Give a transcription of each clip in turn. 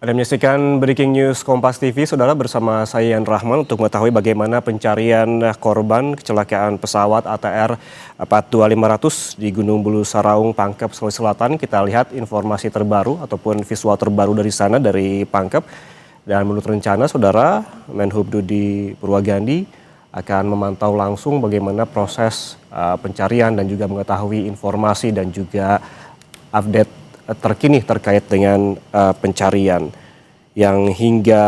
Anda menyaksikan Breaking News Kompas TV, Saudara, bersama saya Yan Rahman untuk mengetahui bagaimana pencarian korban kecelakaan pesawat ATR 42500 di Gunung Bulu Saraung, Pangkep, Sulawesi Selatan. Kita lihat informasi terbaru ataupun visual terbaru dari sana, dari Pangkep. Dan menurut rencana, Saudara, Menhub Dudi Purwagandi akan memantau langsung bagaimana proses pencarian dan juga mengetahui informasi dan juga update terkini terkait dengan pencarian yang hingga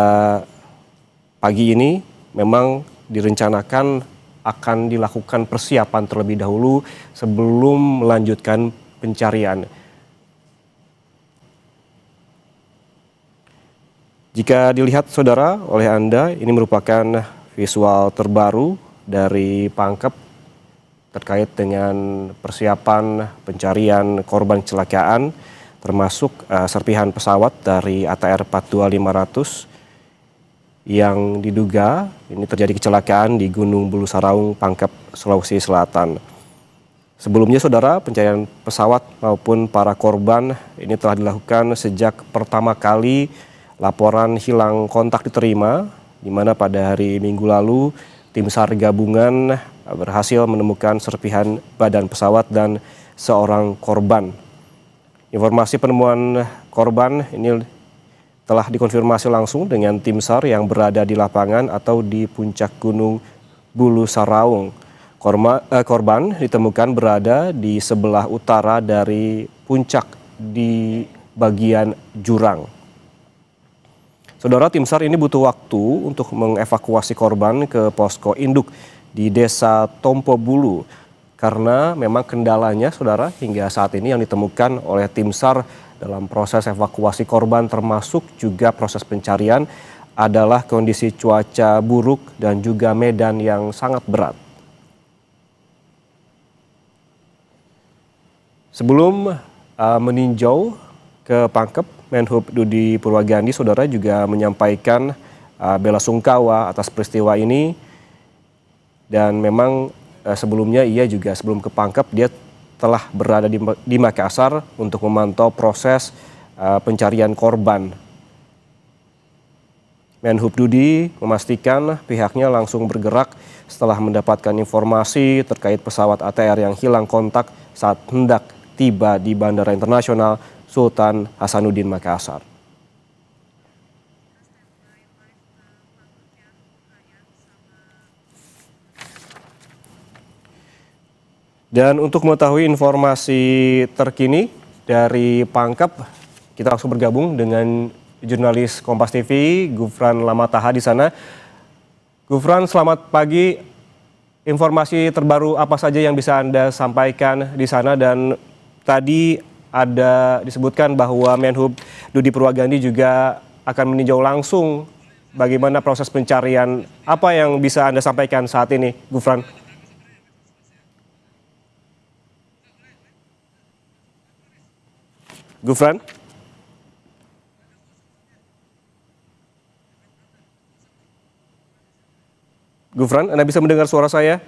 pagi ini memang direncanakan akan dilakukan persiapan terlebih dahulu sebelum melanjutkan pencarian. Jika dilihat, Saudara, oleh Anda, ini merupakan visual terbaru dari Pangkep terkait dengan persiapan pencarian korban kecelakaan, termasuk serpihan pesawat dari ATR 42500 yang diduga ini terjadi kecelakaan di Gunung Bulu Saraung, Pangkep, Sulawesi Selatan. Sebelumnya, Saudara, pencarian pesawat maupun para korban ini telah dilakukan sejak pertama kali laporan hilang kontak diterima, di mana pada hari Minggu lalu tim SAR gabungan berhasil menemukan serpihan badan pesawat dan seorang korban. Informasi penemuan korban ini telah dikonfirmasi langsung dengan tim SAR yang berada di lapangan atau di puncak Gunung Bulu Saraung. Korban ditemukan berada di sebelah utara dari puncak di bagian jurang. Saudara, tim SAR ini butuh waktu untuk mengevakuasi korban ke posko induk di Desa Tompo Bulu. Karena memang kendalanya, Saudara, hingga saat ini yang ditemukan oleh tim SAR dalam proses evakuasi korban termasuk juga proses pencarian adalah kondisi cuaca buruk dan juga medan yang sangat berat. Sebelum meninjau ke Pangkep, Menhub Dudi Purwagandi, Saudara, juga menyampaikan bela sungkawa atas peristiwa ini. Dan memang sebelumnya ia juga sebelum ke Pangkep dia telah berada di Makassar untuk memantau proses pencarian korban. Menhub Dudi memastikan pihaknya langsung bergerak setelah mendapatkan informasi terkait pesawat ATR yang hilang kontak saat hendak tiba di Bandara Internasional Sultan Hasanuddin Makassar. Dan untuk mengetahui informasi terkini dari Pangkep, kita langsung bergabung dengan jurnalis Kompas TV, Gufran Lamataha di sana. Gufran, selamat pagi. Informasi terbaru apa saja yang bisa Anda sampaikan di sana? Dan tadi ada disebutkan bahwa Menhub Dudi Purwagandi juga akan meninjau langsung bagaimana proses pencarian. Apa yang bisa Anda sampaikan saat ini, Gufran? Gufran? Gufran, Anda bisa mendengar suara saya?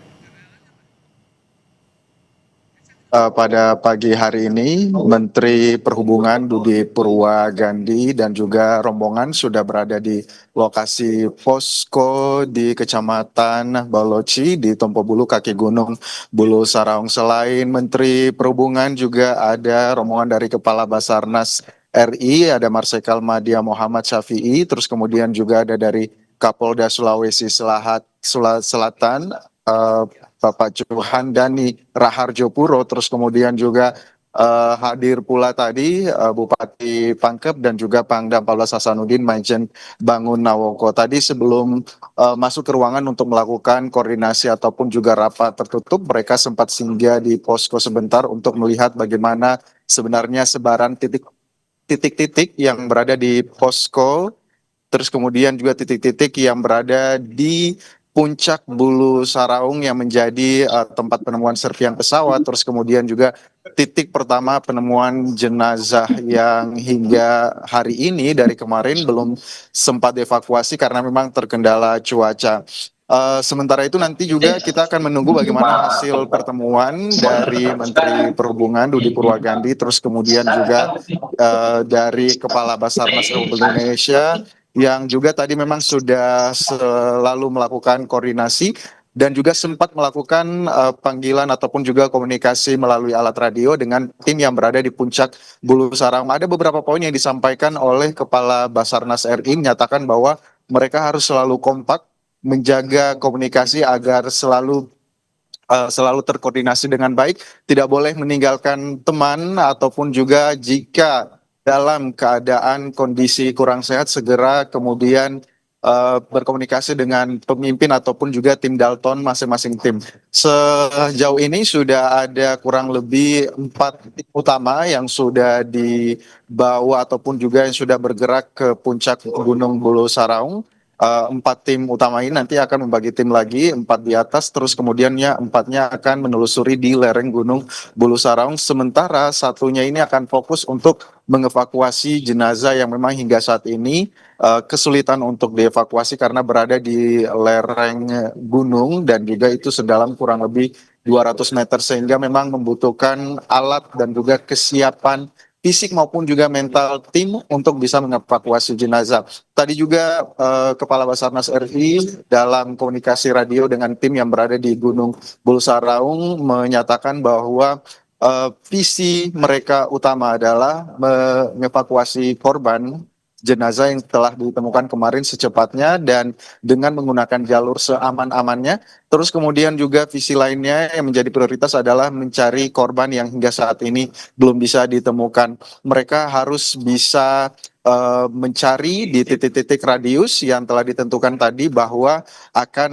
Pada pagi hari ini, Menteri Perhubungan Dudi Purwagandi dan juga rombongan sudah berada di lokasi posko di Kecamatan Baloci di Tompo Bulu, kaki Gunung Bulu Saraung. Selain Menteri Perhubungan juga ada rombongan dari Kepala Basarnas RI, ada Marsikal Madya Muhammad Syafi'i, terus kemudian juga ada dari Kapolda Sulawesi Selatan, Bapak Johan Dani Raharjo Puro, terus kemudian juga hadir pula tadi Bupati Pangkep dan juga Pangdam 14 Hasanuddin Maijen Bangun Nawoko. Tadi sebelum masuk ke ruangan untuk melakukan koordinasi ataupun juga rapat tertutup, mereka sempat singgah di posko sebentar untuk melihat bagaimana sebenarnya sebaran titik-titik yang berada di posko, terus kemudian juga titik-titik yang berada di puncak Bulu Saraung yang menjadi tempat penemuan serpihan pesawat, terus kemudian juga titik pertama penemuan jenazah yang hingga hari ini dari kemarin belum sempat dievakuasi karena memang terkendala cuaca. Sementara itu nanti juga kita akan menunggu bagaimana hasil pertemuan dari Menteri Perhubungan Budi Purwagandi, terus kemudian juga dari Kepala Basarnas Republik Indonesia yang juga tadi memang sudah selalu melakukan koordinasi dan juga sempat melakukan panggilan ataupun juga komunikasi melalui alat radio dengan tim yang berada di puncak Bulu Saram. Ada beberapa poin yang disampaikan oleh Kepala Basarnas RI menyatakan bahwa mereka harus selalu kompak menjaga komunikasi agar selalu terkoordinasi dengan baik, tidak boleh meninggalkan teman ataupun juga jika dalam keadaan kondisi kurang sehat segera kemudian berkomunikasi dengan pemimpin ataupun juga tim Dalton masing-masing tim. Sejauh ini sudah ada kurang lebih 4 tim utama yang sudah dibawa ataupun juga yang sudah bergerak ke puncak Gunung Bulu Saraung. 4 tim utama ini nanti akan membagi tim lagi, 4 di atas, terus kemudiannya 4-nya akan menelusuri di lereng Gunung Bulu Saraung. Sementara satunya ini akan fokus untuk mengevakuasi jenazah yang memang hingga saat ini kesulitan untuk dievakuasi karena berada di lereng gunung dan juga itu sedalam kurang lebih 200 meter sehingga memang membutuhkan alat dan juga kesiapan fisik maupun juga mental tim untuk bisa mengevakuasi jenazah. Tadi juga Kepala Basarnas RI dalam komunikasi radio dengan tim yang berada di Gunung Bulu Saraung menyatakan bahwa visi mereka utama adalah mengevakuasi korban jenazah yang telah ditemukan kemarin secepatnya dan dengan menggunakan jalur seaman-amannya. Terus kemudian juga visi lainnya yang menjadi prioritas adalah mencari korban yang hingga saat ini belum bisa ditemukan. Mereka harus bisa mencari di titik-titik radius yang telah ditentukan tadi bahwa akan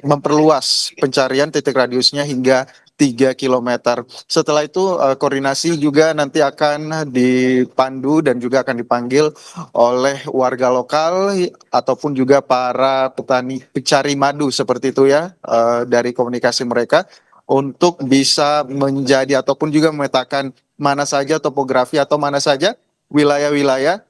memperluas pencarian titik radiusnya hingga 3 kilometer. Setelah itu koordinasi juga nanti akan dipandu dan juga akan dipanggil oleh warga lokal ataupun juga para petani pencari madu seperti itu ya, dari komunikasi mereka untuk bisa menjadi ataupun juga memetakan mana saja topografi atau mana saja wilayah-wilayah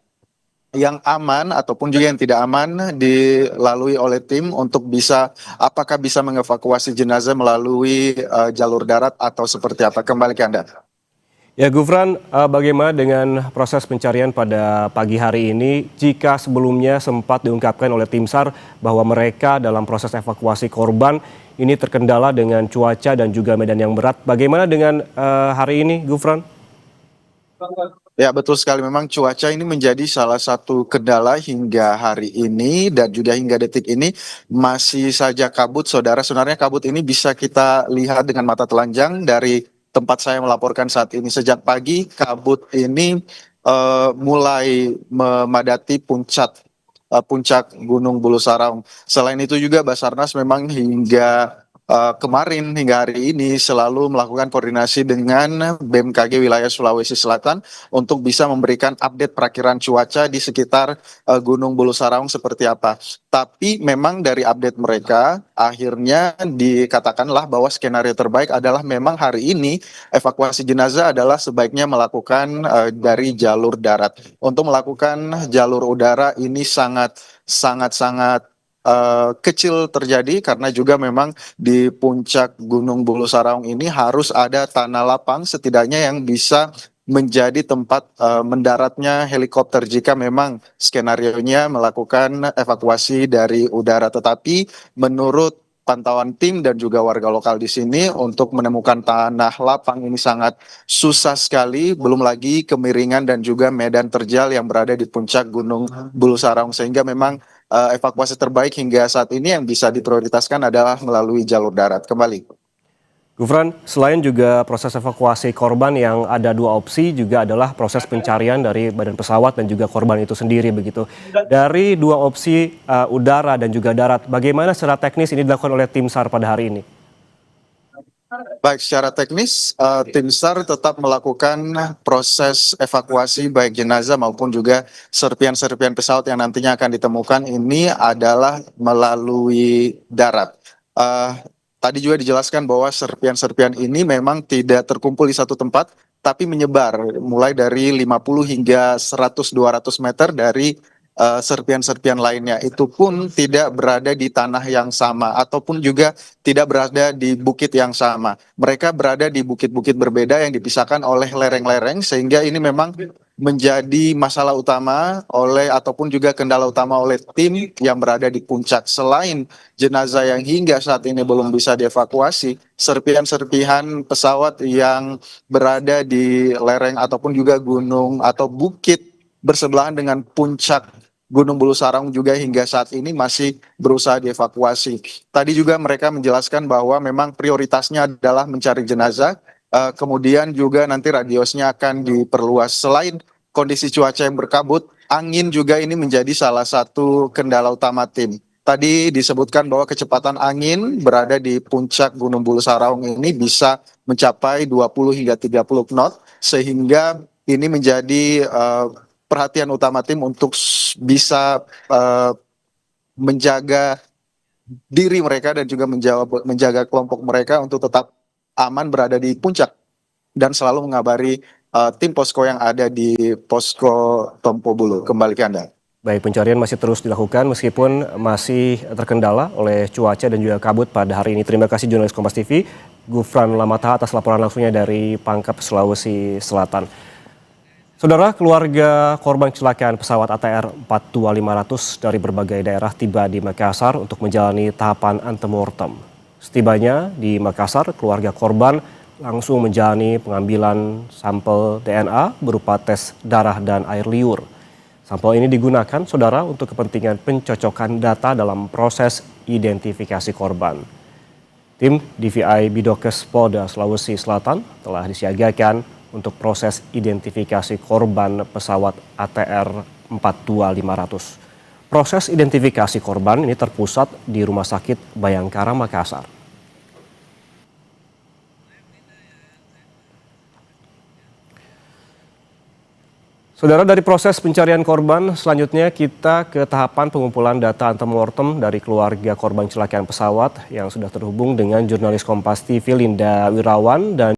yang aman ataupun juga yang tidak aman dilalui oleh tim untuk bisa apakah bisa mengevakuasi jenazah melalui jalur darat atau seperti apa. Kembali ke Anda. Ya Gufran, bagaimana dengan proses pencarian pada pagi hari ini jika sebelumnya sempat diungkapkan oleh tim SAR bahwa mereka dalam proses evakuasi korban ini terkendala dengan cuaca dan juga medan yang berat. Bagaimana dengan hari ini Gufran? Ya betul sekali, memang cuaca ini menjadi salah satu kendala hingga hari ini dan juga hingga detik ini masih saja kabut saudara. Sebenarnya kabut ini bisa kita lihat dengan mata telanjang dari tempat saya melaporkan saat ini. Sejak pagi kabut ini mulai memadati puncak Gunung Bulu Saraung. Selain itu juga Basarnas memang hingga kemarin hingga hari ini selalu melakukan koordinasi dengan BMKG wilayah Sulawesi Selatan untuk bisa memberikan update perakiran cuaca di sekitar Gunung Bulu Saraung seperti apa. Tapi memang dari update mereka akhirnya dikatakanlah bahwa skenario terbaik adalah memang hari ini evakuasi jenazah adalah sebaiknya melakukan dari jalur darat. Untuk melakukan jalur udara ini sangat kecil terjadi karena juga memang di puncak Gunung Bulu Saraung ini harus ada tanah lapang setidaknya yang bisa menjadi tempat mendaratnya helikopter jika memang skenarionya melakukan evakuasi dari udara. Tetapi menurut pantauan tim dan juga warga lokal di sini untuk menemukan tanah lapang ini sangat susah sekali, belum lagi kemiringan dan juga medan terjal yang berada di puncak Gunung Bulu Saraung sehingga memang evakuasi terbaik hingga saat ini yang bisa diprioritaskan adalah melalui jalur darat. Kembali. Gufran, selain juga proses evakuasi korban yang ada 2 opsi juga adalah proses pencarian dari badan pesawat dan juga korban itu sendiri begitu. Dari 2 opsi udara dan juga darat, bagaimana secara teknis ini dilakukan oleh tim SAR pada hari ini? Baik, secara teknis tim SAR tetap melakukan proses evakuasi baik jenazah maupun juga serpian-serpian pesawat yang nantinya akan ditemukan ini adalah melalui darat. Tadi juga dijelaskan bahwa serpian-serpian ini memang tidak terkumpul di satu tempat, tapi menyebar mulai dari 50 hingga 100-200 meter dari serpian-serpian lainnya itu pun tidak berada di tanah yang sama ataupun juga tidak berada di bukit yang sama. Mereka berada di bukit-bukit berbeda yang dipisahkan oleh lereng-lereng sehingga ini memang menjadi masalah utama ataupun juga kendala utama oleh tim yang berada di puncak. Selain jenazah yang hingga saat ini belum bisa dievakuasi, serpihan-serpihan pesawat yang berada di lereng ataupun juga gunung atau bukit bersebelahan dengan puncak Gunung Bulu Sarang juga hingga saat ini masih berusaha dievakuasi. Tadi juga mereka menjelaskan bahwa memang prioritasnya adalah mencari jenazah, kemudian juga nanti radiusnya akan diperluas. Selain kondisi cuaca yang berkabut, angin juga ini menjadi salah satu kendala utama tim. Tadi disebutkan bahwa kecepatan angin berada di puncak Gunung Bulu Saraung ini bisa mencapai 20 hingga 30 knot, sehingga ini menjadi perhatian utama tim untuk bisa menjaga diri mereka dan juga menjaga kelompok mereka untuk tetap aman berada di puncak dan selalu mengabari tim posko yang ada di posko Tompo Bulu. Kembali ke Anda. Baik, pencarian masih terus dilakukan meskipun masih terkendala oleh cuaca dan juga kabut pada hari ini. Terima kasih jurnalis Kompas TV, Gufran Lamataha atas laporan langsungnya dari Pangkep, Sulawesi Selatan. Saudara, keluarga korban kecelakaan pesawat ATR 42500 dari berbagai daerah tiba di Makassar untuk menjalani tahapan antemortem. Setibanya di Makassar, keluarga korban langsung menjalani pengambilan sampel DNA berupa tes darah dan air liur. Sampel ini digunakan, saudara, untuk kepentingan pencocokan data dalam proses identifikasi korban. Tim DVI Bidokes Polda Sulawesi Selatan telah disiagakan untuk proses identifikasi korban pesawat ATR 42500. Proses identifikasi korban ini terpusat di Rumah Sakit Bayangkara, Makassar. Saudara, dari proses pencarian korban, selanjutnya kita ke tahapan pengumpulan data antemortem dari keluarga korban kecelakaan pesawat yang sudah terhubung dengan jurnalis Kompas TV Linda Wirawan dan